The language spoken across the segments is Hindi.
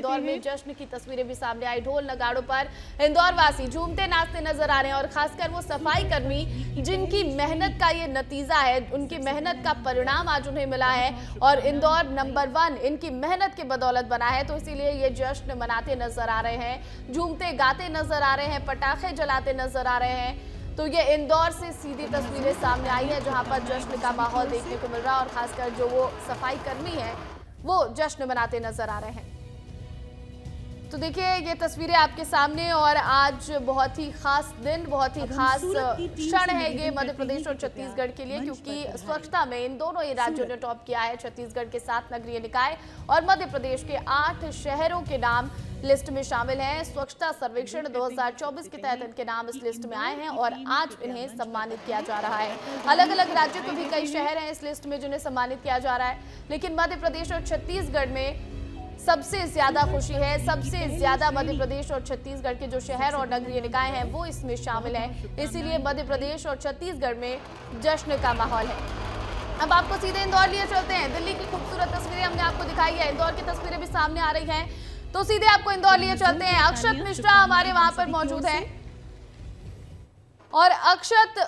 इंदौर में जश्न की तस्वीरें भी सामने आई। ढोल नगाड़ों पर इंदौर वासी झूमते नाचते नजर आ रहे हैं और खासकर वो सफाई कर्मी जिनकी मेहनत का ये नतीजा है, उनकी मेहनत का परिणाम आज उन्हें मिला है और इंदौर नंबर 1 इनकी मेहनत की बदौलत बना है। तो इसीलिए ये जश्न मनाते नजर आ रहे हैं, झूमते गाते नजर आ रहे हैं, पटाखे जलाते नजर आ रहे हैं। तो ये इंदौर से सीधी तस्वीरें सामने आई है जहां पर जश्न का माहौल देखने को मिल रहा है और खासकर जो वो सफाई कर्मी है वो जश्न मनाते नजर आ रहे हैं। तो देखिए ये तस्वीरें आपके सामने और आज बहुत ही खास दिन, बहुत ही खास क्षण है ये मध्य प्रदेश और छत्तीसगढ़ के लिए, क्योंकि स्वच्छता में इन दोनों ही राज्यों ने टॉप किया है। छत्तीसगढ़ के 7 नगरीय निकाय और मध्य प्रदेश के 8 शहरों के नाम लिस्ट में शामिल हैं। स्वच्छता सर्वेक्षण 2024 के तहत इनके नाम इस लिस्ट में आए हैं और आज इन्हें सम्मानित किया जा रहा है। अलग अलग राज्यों के भी कई शहर हैं इस लिस्ट में जिन्हें सम्मानित किया जा रहा है, लेकिन मध्य प्रदेश और छत्तीसगढ़ में सबसे ज्यादा खुशी है। सबसे ज्यादा मध्य प्रदेश और छत्तीसगढ़ के जो शहर और नगरीय निकाय हैं वो इसमें शामिल हैं, इसीलिए मध्य प्रदेश और छत्तीसगढ़ में जश्न का माहौल है। अब आपको सीधे इंदौर लिए चलते हैं। दिल्ली की खूबसूरत तस्वीरें हमने आपको दिखाई है, इंदौर की तस्वीरें भी सामने आ रही हैं, तो सीधे आपको इंदौर लिए चलते हैं। अक्षत मिश्रा हमारे वहां पर मौजूद हैं और अक्षत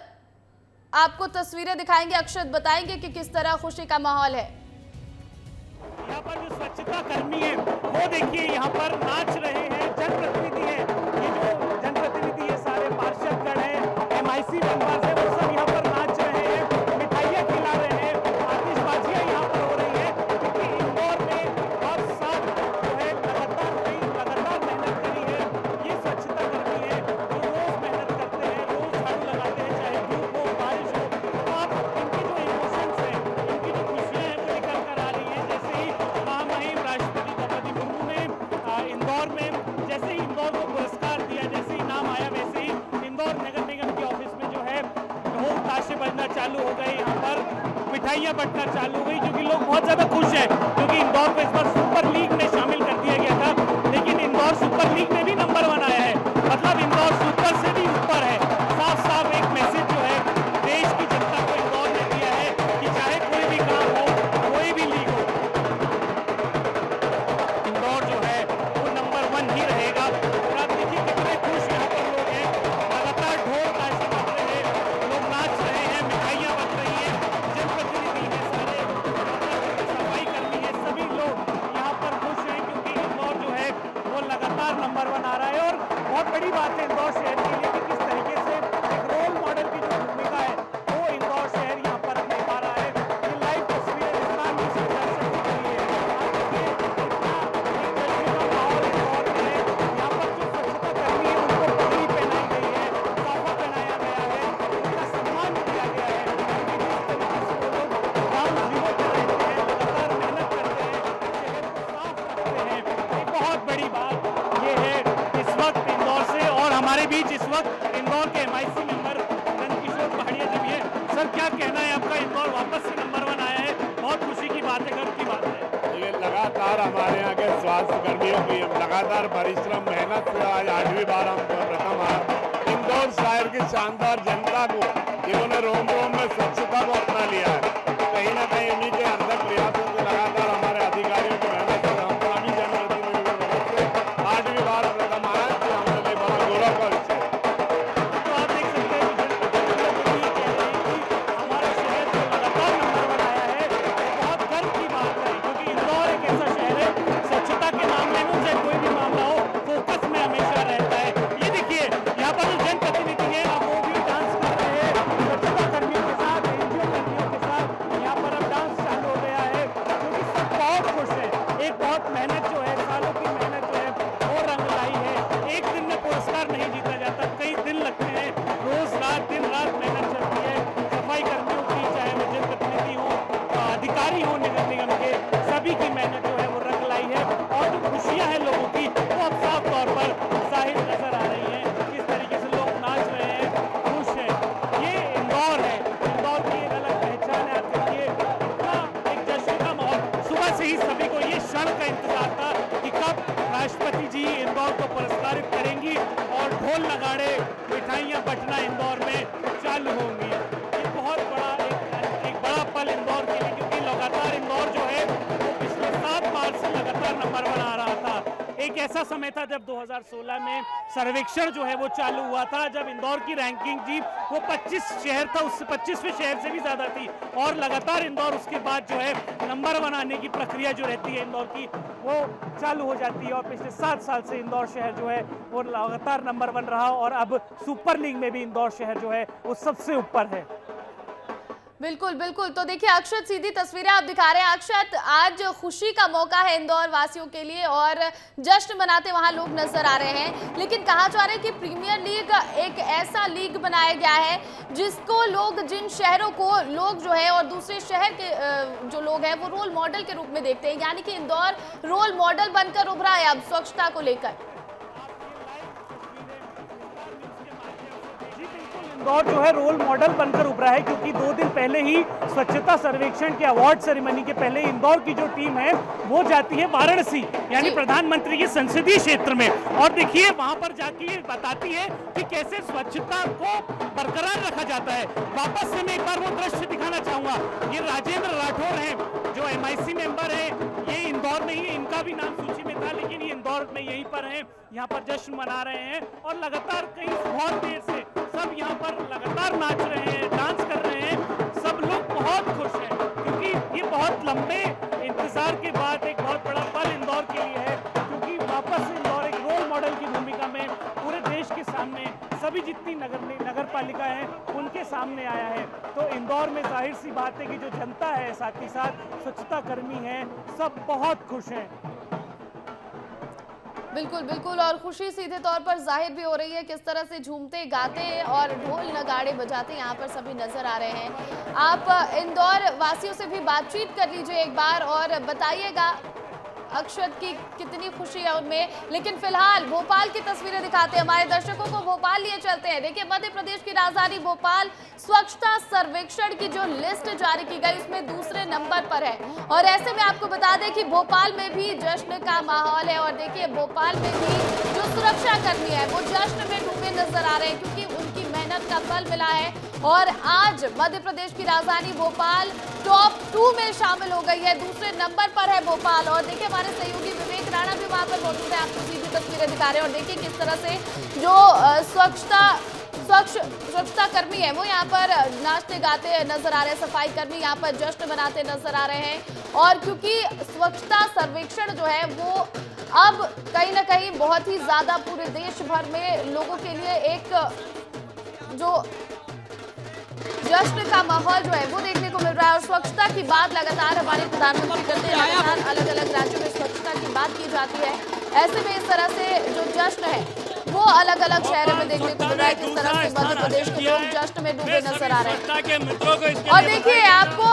आपको तस्वीरें दिखाएंगे। अक्षत बताएंगे कि किस तरह खुशी का माहौल है। यहाँ पर जो स्वच्छता कर्मी है वो देखिए यहाँ पर नाच रहे हैं। जनप्रतिनिधि है, ये जो जनप्रतिनिधि है सारे पार्षदगण है, MIC मेंबर्स है, वो सब यहाँ पर नाच रहे हैं, मिठाइयाँ खिला रहे हैं, आतिशबाजियाँ यहाँ पर हो रही है, क्योंकि इंदौर में हर साल जो है लगातार मेहनत करी है। ये स्वच्छता कर्मी है जो रोज मेहनत करते हैं, रोज झाड़ू लगाते हैं, चाहे धूप हो बारिश हो। तो आप इनके जो इमोशंस है, इनकी जो खुशियाँ हैं वो निकल कर आ रही है। जैसे ही महामहिम राष्ट्रपति द्रौपदी मुर्मू ने इंदौर में जैसे ही इंदौर को पुरस्कार दिया, जैसे ही नाम आया, वैसे ही इंदौर नगर निगम के ऑफिस में जो है ढोल ताशे बजना चालू हो गए, यहाँ पर मिठाइयाँ बंटना चालू हो गई, क्योंकि लोग बहुत ज्यादा खुश हैं, क्योंकि इंदौर को इस बार सुपर लीग में शामिल कर दिया गया था, लेकिन इंदौर सुपर लीग में भी नंबर 1 आया है, मतलब इंदौर सुपर से भी ऊपर है। साफ साफ एक मैसेज जो है देश की जनता को इंदौर ने दिया है कि चाहे कोई भी काम हो, कोई भी लीग हो, इंदौर जो है वो नंबर 1 ही रहेगा। और आप देखिए कितने खुश यहाँ पर लोग हैं, लगातार ढोल ताशे बज रहे हैं, लोग नाच रहे हैं, मिठाइयाँ बन रही हैं, जनप्रतिनिधि हैं सारे, सफाई कर्मी हैं, सभी लोग यहाँ पर खुश हैं, क्योंकि इंदौर जो है वो लगातार नंबर 1 आ रहा है। और बहुत बड़ी बात है इंदौर शहर के लिए कि किस तरीके से एक रोल मॉडल की जो भूमिका है वो इंदौर शहर यहाँ पर निभा रहा है। ये लाइव तस्वीरें विस्तार में से दर्शक के लिए आप देखिए कितना एक जश्न का माहौल इंदौर में है। यहाँ पर जो स्वच्छता कर्मी है उनको पगड़ी पहनाई गई है, तोहफा पहनाया गया है, उनका सम्मान किया गया है, क्योंकि जिस तरीके से वो लोग ग्राउंड जीरो पे रहते हैं, लगातार मेहनत करते हैं, शहर को साफ रखते हैं। एक बहुत बड़ी बात ये है इस वक्त इंदौर से, और हमारे बीच इस वक्त इंदौर के MIC मेंबर नंदकिशोर पहाड़िया जी भी है। सर क्या कहना है आपका, इंदौर वापस से नंबर 1 आया है, बहुत खुशी की बात है, गर्व की बात है। ये लगातार हमारे यहाँ के स्वास्थ्य कर्मियों की लगातार परिश्रम मेहनत से आज 8वीं बार हम प्रथम आए। इंदौर शहर की शानदार जनता को इन्होंने रोम रोम में स्वच्छता को अपना लिया है। कहीं ना कहीं उन्हीं के अंदर प्रयासों से लगातार हमारे अधिकारियों की मेहनत से हम सभी जनप्रतिनिधियों की मदद से 8वीं बार प्रथम आया, तो हमारे लिए बड़ा गौरव का विषय है। तो आप देख सकते हैं कि जनप्रतिनिधि ये कह रहे हैं कि हमारा शहर जो लगातार नंबर 1 आया है, बहुत गर्व की बात है, क्योंकि इंदौर एक ऐसा शहर है स्वच्छता के मामले में चाहे कोई भी मामला हो फोकस में हमेशा रहता है। ये देखिए यहाँ पर जो जनप्रतिनिधि है अब वो भी डांस कर रहे हैं स्वच्छता कर्मियों के साथ, NGO कर्मियों के साथ। यहाँ पर अब डांस चालू हो गया है, क्योंकि सब बहुत खुश है। एक बहुत मेहनत जो है, सालों की मेहनत जो है वो रंग लाई है। एक दिन में पुरस्कार नहीं जीता जाता, कई दिन लगते हैं, रोज रात दिन रात मेहनत चलती है सफाई कर्मियों की, चाहे वो जनप्रतिनिधि हो, अधिकारी हो नगर निगम के, सभी की मेहनत जो है वो रंग लाई है। और जो खुशियां हैं लोगों की वो अब साफ तौर पर जाहिर नजर आ रही हैं, किस तरीके से लोग नाच रहे हैं, खुश हैं। ये इंदौर है, इंदौर की एक अलग पहचान है। आप देखिए इतना एक जश्न का माहौल, सुबह से ही सभी को ये क्षण का इंतजार था कि कब राष्ट्रपति जी इंदौर को पुरस्कारित करेंगी और ढोल नगाड़े मिठाइयाँ बंटना इंदौर में चालू होंगी। ये बहुत बड़ा एक बड़ा पल इंदौर के लिए, क्योंकि लगातार इंदौर जो है वो पिछले 7 मार्च से लगातार नंबर 1 आ रहा था। एक ऐसा समय था जब 2016 में सर्वेक्षण जो है वो चालू हुआ था, जब इंदौर की रैंकिंग जी वो 25 शहर था, उससे 25वें शहर से भी ज़्यादा थी, और लगातार इंदौर उसके बाद जो है नंबर 1 आने की प्रक्रिया जो रहती है इंदौर की वो चालू हो जाती है। और पिछले 7 साल से इंदौर शहर जो है वो लगातार नंबर 1 रहा, और अब सुपर लीग में भी इंदौर शहर जो है वो सबसे ऊपर है। बिल्कुल बिल्कुल। तो देखिए अक्षत, सीधी तस्वीरें आप दिखा रहे हैं। अक्षत, आज खुशी का मौका है इंदौर वासियों के लिए और जश्न मनाते वहां लोग नजर आ रहे हैं, लेकिन कहा जा रहा है कि प्रीमियर लीग एक ऐसा लीग बनाया गया है जिसको लोग, जिन शहरों को लोग जो है और दूसरे शहर के जो लोग हैं वो रोल मॉडल के रूप में देखते हैं, यानी कि इंदौर रोल मॉडल बनकर उभरा है अब स्वच्छता को लेकर। इंदौर जो है रोल मॉडल बनकर उभरा है, क्योंकि 2 दिन पहले ही स्वच्छता सर्वेक्षण के अवार्ड सेरेमनी के पहले इंदौर की जो टीम है वो जाती है वाराणसी, यानी प्रधानमंत्री के संसदीय क्षेत्र में, और देखिए वहां पर जाके ये बताती है कि कैसे स्वच्छता को बरकरार रखा जाता है। वापस से मैं एक बार वो दृश्य दिखाना चाहूंगा। ये राजेंद्र राठौर हैं जो MIC मेंबर है, ये इंदौर में ही, इनका भी नाम सूची में था लेकिन ये इंदौर में यहीं पर है, यहाँ पर जश्न मना रहे हैं और लगातार कई बहुत देर से सब यहाँ पर लगातार नाच रहे हैं, डांस कर रहे हैं, सब लोग बहुत खुश हैं, क्योंकि ये बहुत लंबे इंतजार के बाद एक बहुत बड़ा पल इंदौर के लिए है, क्योंकि वापस इंदौर एक रोल मॉडल की भूमिका में पूरे देश के सामने सभी जितनी नगर पालिका है उनके सामने आया है। तो इंदौर में जाहिर सी बात है कि जो जनता है, साथ ही साथ स्वच्छता कर्मी हैं, सब बहुत खुश हैं। बिल्कुल बिल्कुल, और खुशी सीधे तौर पर जाहिर भी हो रही है, किस तरह से झूमते गाते और ढोल नगाड़े बजाते यहाँ पर सभी नजर आ रहे हैं। आप इंदौर वासियों से भी बातचीत कर लीजिए एक बार और बताइएगा अक्षत की कितनी खुशी है उनमें। लेकिन फिलहाल भोपाल की तस्वीरें दिखाते हैं हमारे दर्शकों को, भोपाल लिए चलते हैं। देखिए मध्य प्रदेश की राजधानी भोपाल स्वच्छता सर्वेक्षण की जो लिस्ट जारी की गई उसमें दूसरे नंबर पर है, और ऐसे में आपको बता दें कि भोपाल में भी जश्न का माहौल है। और देखिए भोपाल में भी जो सुरक्षा कर्मी है वो जश्न में डूबे नजर आ रहे हैं, क्योंकि उनकी मेहनत का फल मिला है। और आज मध्य प्रदेश की राजधानी भोपाल टॉप 2 में शामिल हो गई है, दूसरे नंबर पर है भोपाल। और देखिए हमारे सहयोगी विवेक राणा भी वहां पर मौजूद है, आपको सीधी तस्वीरें दिखा रहे हैं। और देखिए किस तरह से जो स्वच्छता कर्मी है वो यहाँ पर नाचते गाते नजर आ रहे हैं, सफाई कर्मी यहाँ पर जश्न मनाते नजर आ रहे हैं। और क्योंकि स्वच्छता सर्वेक्षण जो है वो अब कहीं ना कहीं बहुत ही ज्यादा पूरे देश भर में लोगों के लिए एक जो जश्न का माहौल जो है वो देखने को मिल रहा है। और स्वच्छता की बात लगातार हमारे प्रधानमंत्री करते हैं, लगातार अलग अलग राज्यों में स्वच्छता की बात की जाती है। ऐसे में इस तरह से जो जश्न है वो अलग अलग शहरों में देखने को मिल रहा है, किस तरह से मध्य प्रदेश के लोग जश्न में डूबे नजर आ रहे हैं। और देखिए आपको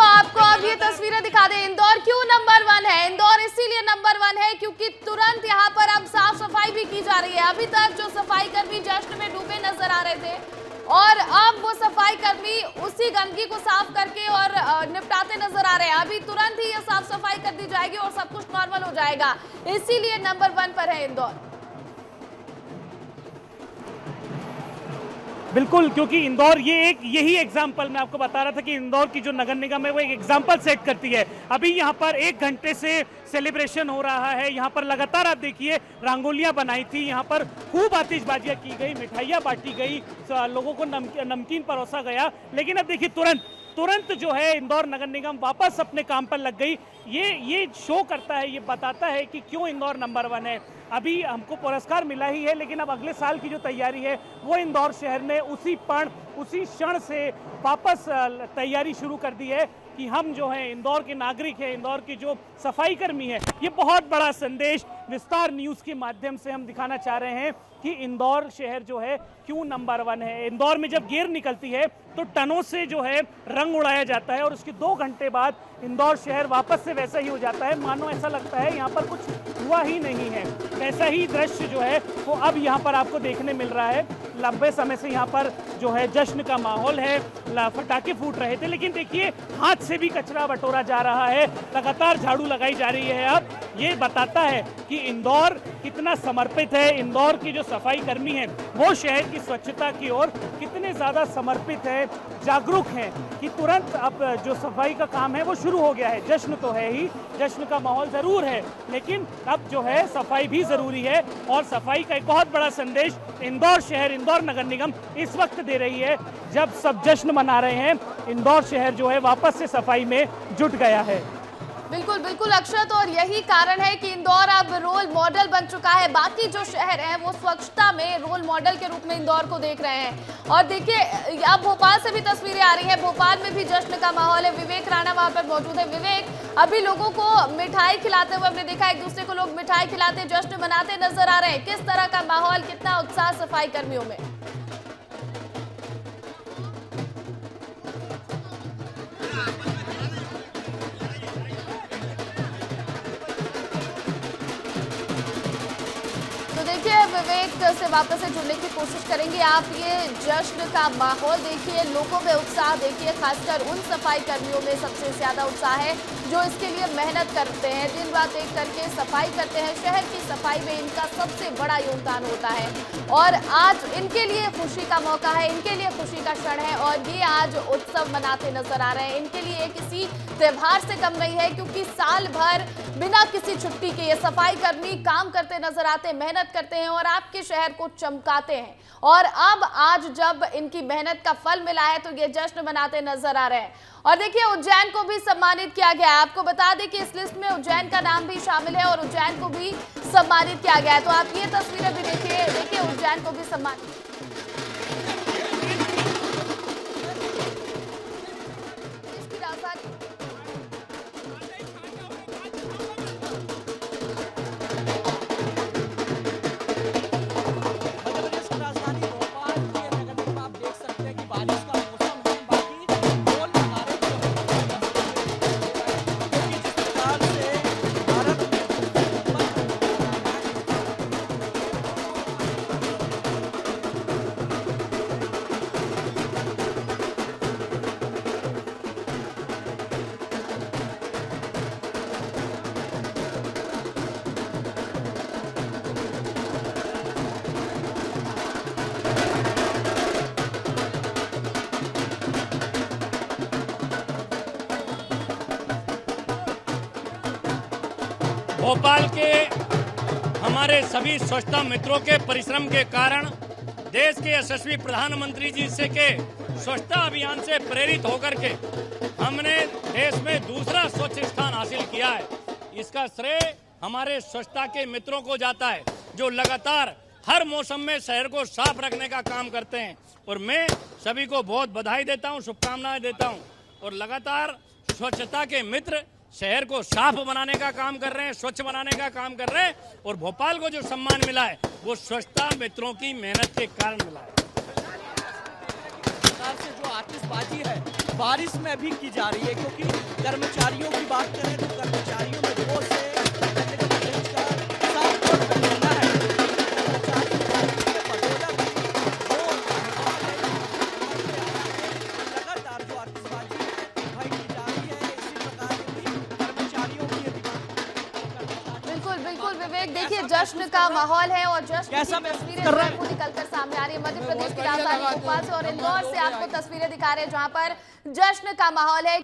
अब ये तस्वीरें दिखा दें, इंदौर क्यों नंबर 1 है। इंदौर इसीलिए नंबर 1 है क्योंकि तुरंत यहाँ पर अब साफ सफाई भी की जा रही है। अभी तक जो सफाई कर्मी जश्न में डूबे नजर आ रहे थे और अब वो सफाई कर्मी उसी गंदगी को साफ करके और निपटाते नजर आ रहे हैं। अभी तुरंत ही ये साफ सफाई कर दी जाएगी और सब कुछ नॉर्मल हो जाएगा, इसीलिए नंबर 1 पर है इंदौर। बिल्कुल, क्योंकि इंदौर यही एग्जाम्पल मैं आपको बता रहा था कि इंदौर की जो नगर निगम है वो एक एग्जाम्पल सेट करती है। अभी यहाँ पर 1 घंटे से सेलिब्रेशन हो रहा है, यहाँ पर लगातार आप देखिए रंगोलियाँ बनाई थी, यहाँ पर खूब आतिशबाजियाँ की गई, मिठाइयाँ बांटी गई, लोगों को नमकीन परोसा गया। लेकिन अब देखिए तुरंत जो है इंदौर नगर निगम वापस अपने काम पर लग गई। ये शो करता है, ये बताता है कि क्यों इंदौर नंबर 1 है। अभी हमको पुरस्कार मिला ही है, लेकिन अब अगले साल की जो तैयारी है वो इंदौर शहर ने उसी क्षण से वापस तैयारी शुरू कर दी है कि हम जो है इंदौर के नागरिक हैं, इंदौर की जो सफाई कर्मी है। ये बहुत बड़ा संदेश विस्तार न्यूज़ के माध्यम से हम दिखाना चाह रहे हैं कि इंदौर शहर जो है क्यों नंबर 1 है। इंदौर में जब गेर निकलती है तो टनों से जो है रंग उड़ाया जाता है और उसके 2 घंटे बाद इंदौर शहर वापस से वैसा ही हो जाता है, मानो ऐसा लगता है यहाँ पर कुछ हुआ ही नहीं है। वैसा ही दृश्य जो है वो अब यहाँ पर आपको देखने मिल रहा है। लंबे समय से यहाँ पर जो है जश्न का माहौल है, पटाखे फूट रहे थे, लेकिन देखिए हाथ से भी कचरा बटोरा जा रहा है, लगातार झाड़ू लगाई जा रही है। अब ये बताता है कि इंदौर कितना समर्पित है। इंदौर की जो सफाई कर्मी हैं वो शहर की स्वच्छता की ओर कितने ज़्यादा समर्पित है, जागरूक हैं कि तुरंत अब जो सफाई का काम है वो शुरू हो गया है। जश्न तो है ही, जश्न का माहौल ज़रूर है, लेकिन अब जो है सफाई भी ज़रूरी है। और सफाई का एक बहुत बड़ा संदेश इंदौर शहर, इंदौर नगर निगम इस वक्त दे रही है जब सब जश्न मना रहे हैं। इंदौर शहर जो है वापस से सफाई में जुट गया है। बिल्कुल बिल्कुल अक्षत, और यही कारण है कि इंदौर अब रोल मॉडल बन चुका है। बाकी जो शहर हैं वो स्वच्छता में रोल मॉडल के रूप में इंदौर को देख रहे हैं। और देखिए अब भोपाल से भी तस्वीरें आ रही हैं, भोपाल में भी जश्न का माहौल है। विवेक राणा वहां पर मौजूद है। विवेक, अभी लोगों को मिठाई खिलाते हुए हमने देखा, एक दूसरे को लोग मिठाई खिलाते जश्न मनाते नजर आ रहे हैं। किस तरह का माहौल, कितना उत्साह सफाई कर्मियों में? देखिए विवेक से वापस से जुड़ने की कोशिश करेंगे। आप ये जश्न का माहौल देखिए, लोगों में उत्साह देखिए, खासकर उन सफाई कर्मियों में सबसे ज्यादा उत्साह है जो इसके लिए मेहनत करते हैं, दिन रात एक करके सफाई करते हैं। शहर की सफाई में इनका सबसे बड़ा योगदान होता है और आज इनके लिए खुशी का मौका है, इनके लिए खुशी का क्षण है और ये आज उत्सव मनाते नजर आ रहे हैं। इनके लिए किसी त्योहार से कम नहीं है, क्योंकि साल भर बिना किसी छुट्टी के ये सफाई कर्मी काम करते नजर आते हैं, मेहनत करते हैं और आपके शहर को चमकाते हैं। और अब आज जब इनकी मेहनत का फल मिला है तो ये जश्न मनाते नजर आ रहे हैं। और देखिए उज्जैन को भी सम्मानित किया गया है। आपको बता दें कि इस लिस्ट में उज्जैन का नाम भी शामिल है और उज्जैन को भी सम्मानित किया गया है। तो आप ये तस्वीरें भी देखिए उज्जैन को भी सम्मानित। भोपाल के हमारे सभी स्वच्छता मित्रों के परिश्रम के कारण देश के यशस्वी प्रधानमंत्री जी से के स्वच्छता अभियान से प्रेरित होकर के हमने देश में दूसरा स्वच्छ स्थान हासिल किया है। इसका श्रेय हमारे स्वच्छता के मित्रों को जाता है जो लगातार हर मौसम में शहर को साफ रखने का काम करते हैं। और मैं सभी को बहुत बधाई देता हूं, शुभकामनाएं देता हूं। और लगातार स्वच्छता के मित्र शहर को साफ बनाने का काम कर रहे हैं, स्वच्छ बनाने का काम कर रहे हैं। और भोपाल को जो सम्मान मिला है वो स्वच्छता मित्रों की मेहनत के कारण मिला है। सरकार से जो आतिशबाजी है बारिश में भी की जा रही है, क्योंकि कर्मचारियों की बात करें तो कर्मचारियों में जोर से देखिए जश्न का माहौल है और जश्न की तस्वीरें खुद निकलकर सामने आ रही है। मध्य प्रदेश की राजधानी भोपाल से और इंदौर से आपको तस्वीरें दिखा रहे हैं जहां पर जश्न का माहौल है।